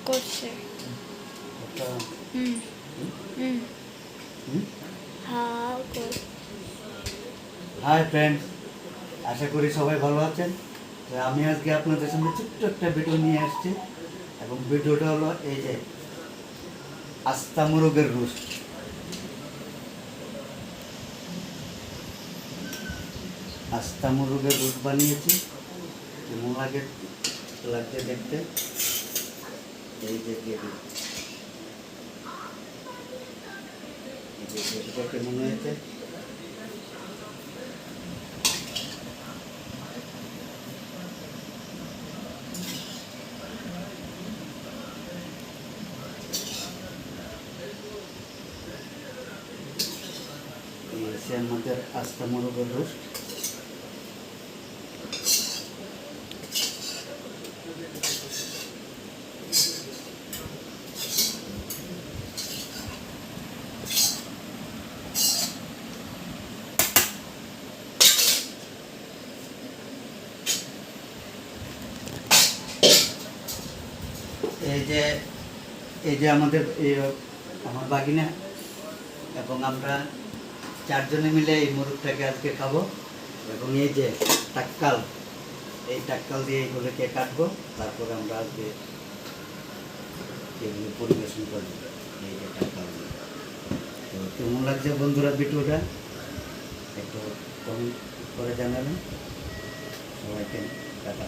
করছে। ওটা হুম হুম? হুম হুম? হাঁ কর। হাই ফ্রেন্ডস, আশা করি সবাই ভালো আছেন। তো আমি আজকে আপনাদের সামনে ছোট্ট একটা ভিডিও নিয়ে আসছি, এবং ভিডিওটা হলো এই যে আস্তা মোরগের রোস্ট। আস্তা মোরগের রোস্ট বানিয়েছি, কেমন লাগছে দেখতে। এই যে গ্রেভিটা কেমন হয়েছে। এই হচ্ছে আমাদের আস্তা মোরগের রোস্ট। এই যে আমাদের আমার বাগিনা এবং আমরা চারজনে মিলে এই মোরগটাকে আজকে খাবো। এবং এই যে টাক্কাল, এই টাক্কাল দিয়ে এগুলোকে কাটবো, তারপরে আমরা আজকে এগুলো পরিবেশন করবো। এই যে টাক্কাল দিয়ে। তো কেমন লাগছে বন্ধুরা ভিডিওটা একটু কমেন্ট করে জানাবেন। সবাইকে টাটা।